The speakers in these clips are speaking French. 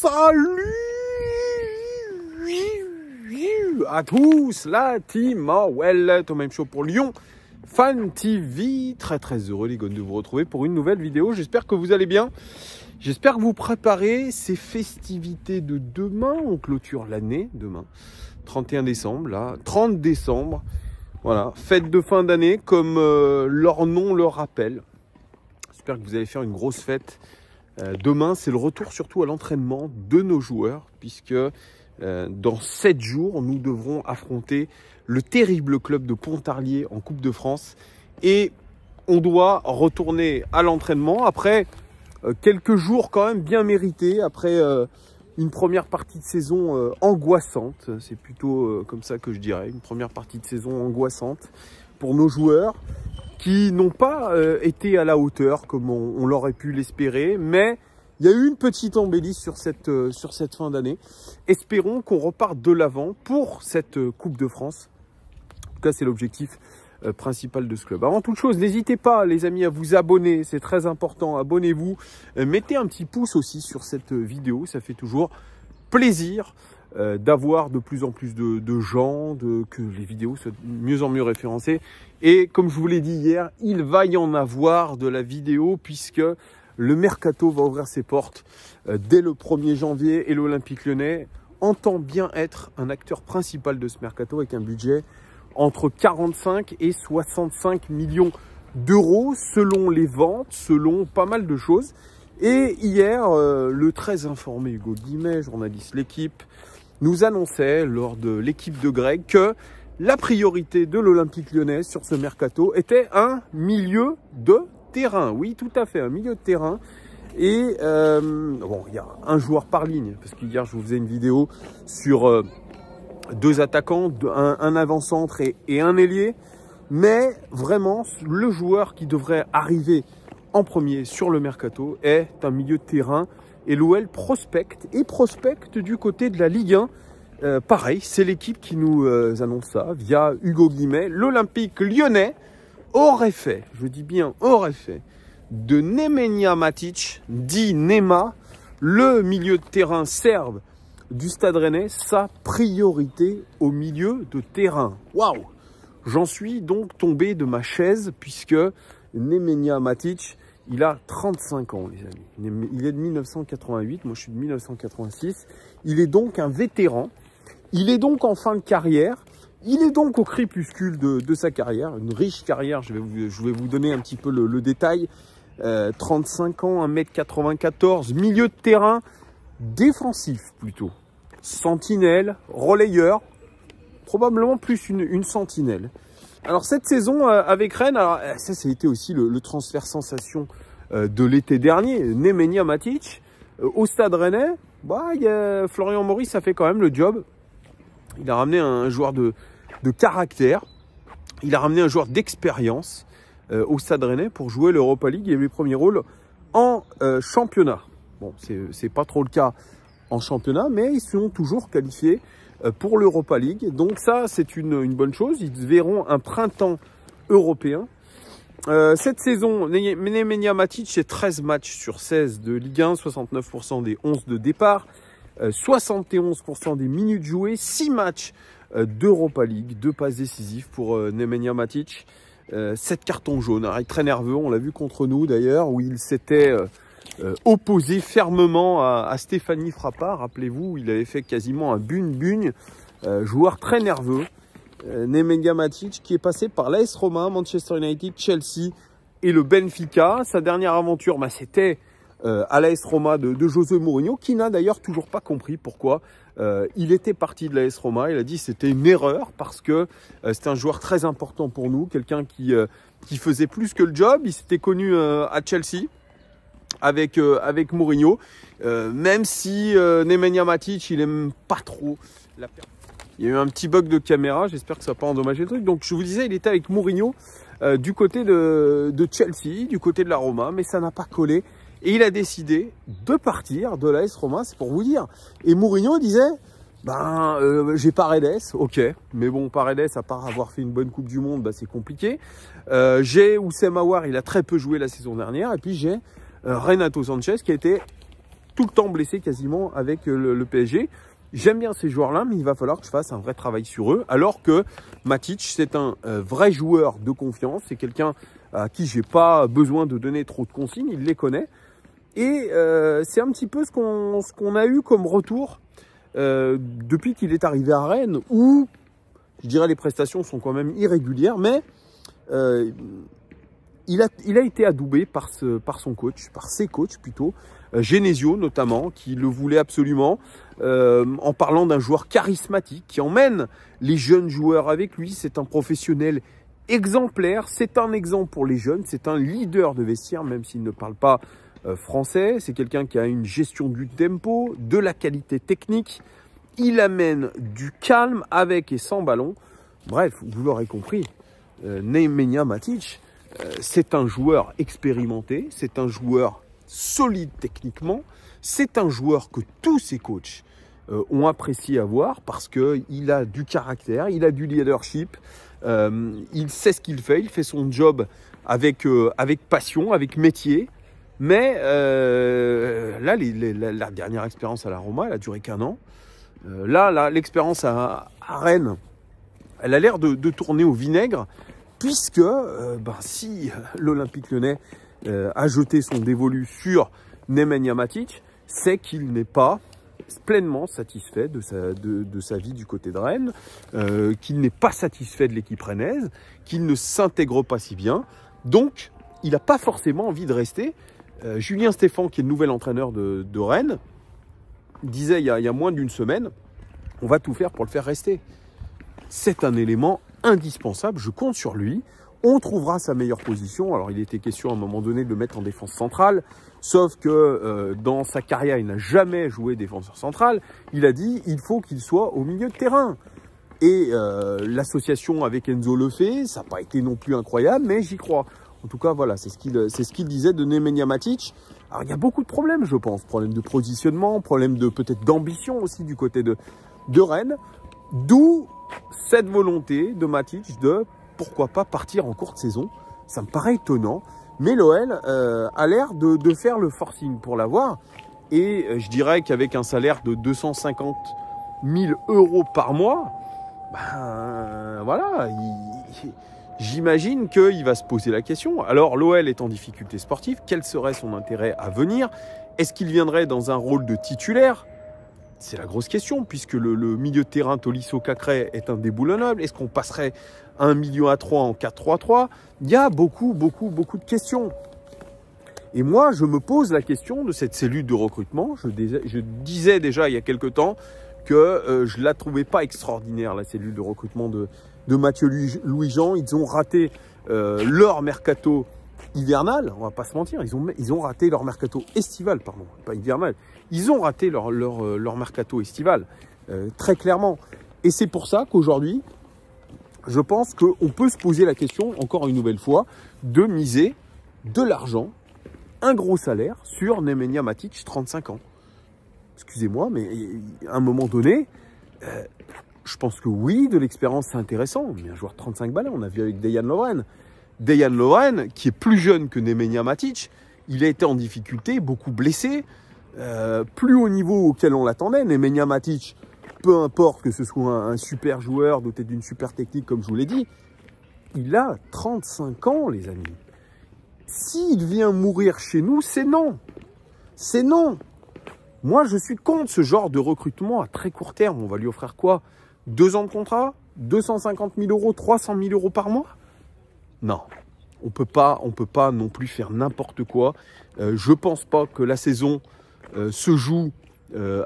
Salut à tous, la team Mawel, Thomas Show pour Lyon Fan TV. Très heureux les gars de vous retrouver pour une nouvelle vidéo. J'espère que vous allez bien. J'espère que vous préparez ces festivités de demain. On clôture l'année demain, 31 décembre, là, 30 décembre. Voilà, fête de fin d'année comme leur nom le rappelle. J'espère que vous allez faire une grosse fête. Demain, c'est le retour surtout à l'entraînement de nos joueurs, puisque dans 7 jours, nous devrons affronter le terrible club de Pontarlier en Coupe de France. Et on doit retourner à l'entraînement après quelques jours quand même bien mérités, après une première partie de saison angoissante. C'est plutôt comme ça que je dirais, une première partie de saison angoissante pour nos joueurs, qui n'ont pas été à la hauteur comme on l'aurait pu l'espérer, mais il y a eu une petite embellie sur cette fin d'année. Espérons qu'on reparte de l'avant pour cette Coupe de France. En tout cas, c'est l'objectif principal de ce club. Avant toute chose, n'hésitez pas les amis à vous abonner, c'est très important, abonnez-vous. Mettez un petit pouce aussi sur cette vidéo, ça fait toujours plaisir d'avoir de plus en plus de gens, que les vidéos soient de mieux en mieux référencées. Et comme je vous l'ai dit hier, il va y en avoir de la vidéo puisque le Mercato va ouvrir ses portes dès le 1er janvier et l'Olympique Lyonnais entend bien être un acteur principal de ce Mercato avec un budget entre 45 et 65 millions d'euros selon les ventes, selon pas mal de choses. Et hier, le très informé Hugo Guimet, journaliste L'Équipe, nous annonçait lors de l'équipe de Greg que la priorité de l'Olympique Lyonnais sur ce mercato était un milieu de terrain. Oui, tout à fait, un milieu de terrain. Et bon, il y a un joueur par ligne, parce qu'hier, je vous faisais une vidéo sur deux attaquants, un avant-centre et un ailier. Mais vraiment, le joueur qui devrait arriver en premier sur le mercato est un milieu de terrain. Et l'OL prospecte du côté de la Ligue 1. Pareil, c'est l'équipe qui nous annonce ça via Hugo Guimet. L'Olympique Lyonnais aurait fait, je dis bien aurait fait, de Nemanja Matic, dit Nema, le milieu de terrain serbe du Stade Rennais, sa priorité au milieu de terrain. Waouh! J'en suis donc tombé de ma chaise puisque Nemanja Matic, il a 35 ans, les amis. Il est de 1988, moi je suis de 1986. Il est donc un vétéran. Il est donc en fin de carrière. Il est donc au crépuscule de sa carrière. Une riche carrière, je vais vous donner un petit peu le détail. 35 ans, 1m94, milieu de terrain, défensif plutôt. Sentinelle, relayeur, probablement plus une sentinelle. Alors cette saison avec Rennes, alors ça a été aussi le transfert sensation de l'été dernier, Nemanja Matic au Stade Rennais. Bah, Florian Maurice a fait quand même le job. Il a ramené un joueur de caractère, il a ramené un joueur d'expérience au Stade Rennais pour jouer l'Europa League et les premiers rôles en championnat. Bon, c'est pas trop le cas en championnat, mais ils sont toujours qualifiés pour l'Europa League. Donc ça, c'est une bonne chose. Ils verront un printemps européen. Cette saison, Nemanja Matic, c'est 13 matchs sur 16 de Ligue 1, 69% des 11 de départ, 71% des minutes jouées, 6 matchs d'Europa League, 2 passes décisives pour Nemanja Matic, 7 cartons jaunes. Alors, il est très nerveux, on l'a vu contre nous d'ailleurs, où il s'était opposé fermement à Stéphanie Frappard. Rappelez-vous, il avait fait quasiment un bugne-bugne, joueur très nerveux. Nemanja Matic qui est passé par l'AS Roma, Manchester United, Chelsea et le Benfica. Sa dernière aventure, c'était à l'AS Roma de José Mourinho, qui n'a d'ailleurs toujours pas compris pourquoi il était parti de l'AS Roma. Il a dit que c'était une erreur parce que c'était un joueur très important pour nous, quelqu'un qui faisait plus que le job. Il s'était connu à Chelsea avec Mourinho, même si Nemanja Matic, il aime pas trop la perte. Il y a eu un petit bug de caméra, j'espère que ça n'a pas endommagé le truc. Donc je vous disais, il était avec Mourinho du côté de Chelsea, du côté de la Roma, mais ça n'a pas collé. Et il a décidé de partir de l'AS Roma, c'est pour vous dire. Et Mourinho disait, j'ai Paredes, ok. Mais bon, Paredes, à part avoir fait une bonne Coupe du Monde, c'est compliqué. J'ai Oussem Aouar, il a très peu joué la saison dernière. Et puis j'ai Renato Sanchez qui a été tout le temps blessés quasiment avec le PSG. J'aime bien ces joueurs-là, mais il va falloir que je fasse un vrai travail sur eux. Alors que Matic, c'est un vrai joueur de confiance. C'est quelqu'un à qui j'ai pas besoin de donner trop de consignes. Il les connaît. Et c'est un petit peu ce qu'on a eu comme retour depuis qu'il est arrivé à Rennes, où je dirais les prestations sont quand même irrégulières, mais il a été adoubé par son coach, par ses coachs plutôt, Genesio notamment, qui le voulait absolument, en parlant d'un joueur charismatique qui emmène les jeunes joueurs avec lui. C'est un professionnel exemplaire, c'est un exemple pour les jeunes, c'est un leader de vestiaire, même s'il ne parle pas français. C'est quelqu'un qui a une gestion du tempo, de la qualité technique. Il amène du calme avec et sans ballon. Bref, vous l'aurez compris, Nemanja Matic, c'est un joueur expérimenté, c'est un joueur solide techniquement, c'est un joueur que tous ses coachs ont apprécié à voir parce qu'il a du caractère, il a du leadership, il sait ce qu'il fait, il fait son job avec passion, avec métier. Mais là, la dernière expérience à la Roma, elle a duré qu'1 an. Là, l'expérience à Rennes, elle a l'air de tourner au vinaigre, puisque si l'Olympique Lyonnais a jeté son dévolu sur Nemanja Matic, c'est qu'il n'est pas pleinement satisfait de sa vie du côté de Rennes, qu'il n'est pas satisfait de l'équipe rennaise, qu'il ne s'intègre pas si bien. Donc, il n'a pas forcément envie de rester. Julien Stéphan, qui est le nouvel entraîneur de Rennes, disait il y a moins d'une semaine, on va tout faire pour le faire rester. C'est un élément indispensable, je compte sur lui. On trouvera sa meilleure position. Alors, il était question à un moment donné de le mettre en défense centrale, sauf que dans sa carrière, il n'a jamais joué défenseur central. Il a dit il faut qu'il soit au milieu de terrain. Et l'association avec Enzo le fait, ça n'a pas été non plus incroyable, mais j'y crois. En tout cas, voilà, c'est ce qu'il disait de Nemanja Matic. Alors, il y a beaucoup de problèmes, je pense. Problème de positionnement, problème de peut-être d'ambition aussi du côté de Rennes. D'où cette volonté de Matic de, pourquoi pas, partir en courte saison. Ça me paraît étonnant. Mais l'OL a l'air de faire le forcing pour l'avoir. Et je dirais qu'avec un salaire de 250 000 € par mois, voilà, j'imagine qu'il va se poser la question. Alors, l'OL est en difficulté sportive. Quel serait son intérêt à venir? Est-ce qu'il viendrait dans un rôle de titulaire? C'est la grosse question, puisque le milieu de terrain Tolisso Cacré est indéboulonnable. Est-ce qu'on passerait à 1,3 million en 4-3-3? Il y a beaucoup de questions. Et moi, je me pose la question de cette cellule de recrutement. Je disais déjà il y a quelque temps que je ne la trouvais pas extraordinaire, la cellule de recrutement de Mathieu Louis-Jean. Ils ont raté leur mercato hivernal, on va pas se mentir, ils ont raté leur mercato estival, pardon, pas hivernal. Ils ont raté leur mercato estival, très clairement. Et c'est pour ça qu'aujourd'hui, je pense qu'on peut se poser la question, encore une nouvelle fois, de miser de l'argent, un gros salaire, sur Nemanja Matic, 35 ans. Excusez-moi, mais à un moment donné, je pense que oui, de l'expérience, c'est intéressant. Mais un joueur de 35 balles, on a vu avec Dejan Lovren. Dejan Lovren, qui est plus jeune que Nemanja Matic, il a été en difficulté, beaucoup blessé, plus au niveau auquel on l'attendait. Nemanja Matic, peu importe que ce soit un super joueur doté d'une super technique, comme je vous l'ai dit, il a 35 ans, les amis. S'il vient mourir chez nous, c'est non. C'est non. Moi, je suis contre ce genre de recrutement à très court terme. On va lui offrir quoi? 2 ans de contrat? 250 000 €, 300 000 € par mois? Non, on peut pas non plus faire n'importe quoi. Je pense pas que la saison se joue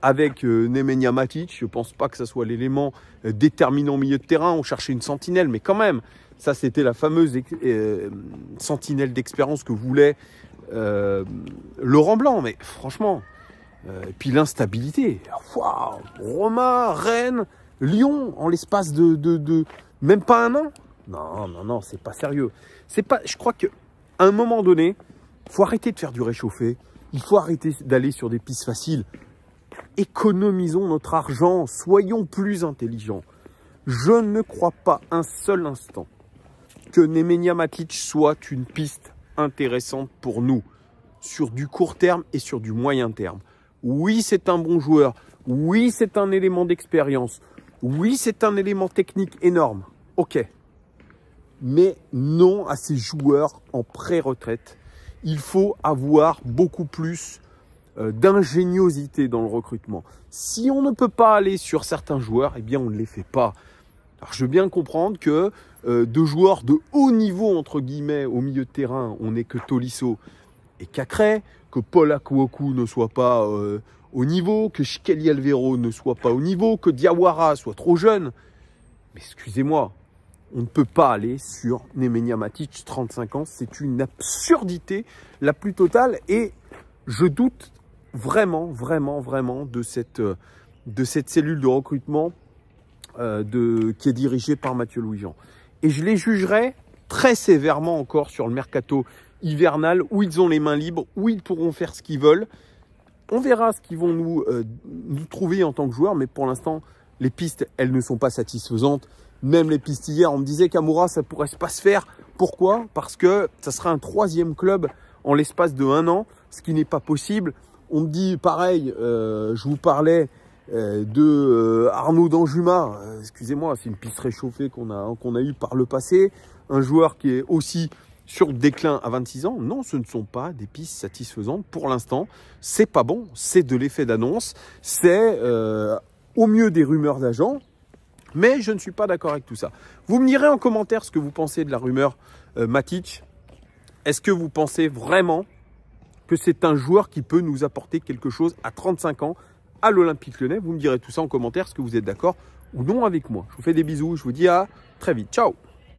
avec Nemanja Matic. Je pense pas que ça soit l'élément déterminant au milieu de terrain. On cherchait une sentinelle, mais quand même, ça c'était la fameuse sentinelle d'expérience que voulait Laurent Blanc. Mais franchement, et puis l'instabilité. Waouh, Roma, Rennes, Lyon, en l'espace de même pas 1 an. Non, c'est pas sérieux. Je crois qu'à un moment donné, il faut arrêter de faire du réchauffé. Il faut arrêter d'aller sur des pistes faciles. Économisons notre argent. Soyons plus intelligents. Je ne crois pas un seul instant que Nemanja Matic soit une piste intéressante pour nous, sur du court terme et sur du moyen terme. Oui, c'est un bon joueur. Oui, c'est un élément d'expérience. Oui, c'est un élément technique énorme. Ok. Mais non à ces joueurs en pré-retraite. Il faut avoir beaucoup plus d'ingéniosité dans le recrutement. Si on ne peut pas aller sur certains joueurs, eh bien on ne les fait pas. Alors je veux bien comprendre que de joueurs de haut niveau, entre guillemets, au milieu de terrain, on n'est que Tolisso et Cacré, que Paul Akouokou ne soit pas au niveau, que Shkelly Alvero ne soit pas au niveau, que Diawara soit trop jeune. Mais excusez-moi, on ne peut pas aller sur Nemanja Matic, 35 ans. C'est une absurdité la plus totale et je doute vraiment de cette cellule de recrutement qui est dirigée par Mathieu Louis-Jean. Et je les jugerai très sévèrement encore sur le mercato hivernal où ils ont les mains libres, où ils pourront faire ce qu'ils veulent. On verra ce qu'ils vont nous trouver en tant que joueurs, mais pour l'instant, les pistes, elles ne sont pas satisfaisantes. Même les pistes hier, on me disait qu'Amoura, ça pourrait pas se faire. Pourquoi? Parce que ça sera un 3e club en l'espace de 1 an, ce qui n'est pas possible. On me dit pareil, je vous parlais de Arnaud Danjuma. Excusez-moi, c'est une piste réchauffée qu'on a eue par le passé. Un joueur qui est aussi sur le déclin à 26 ans. Non, ce ne sont pas des pistes satisfaisantes pour l'instant. C'est pas bon, c'est de l'effet d'annonce. C'est au mieux des rumeurs d'agents. Mais je ne suis pas d'accord avec tout ça. Vous me direz en commentaire ce que vous pensez de la rumeur Matic. Est-ce que vous pensez vraiment que c'est un joueur qui peut nous apporter quelque chose à 35 ans à l'Olympique Lyonnais? Vous me direz tout ça en commentaire, est-ce que vous êtes d'accord ou non avec moi? Je vous fais des bisous, je vous dis à très vite. Ciao!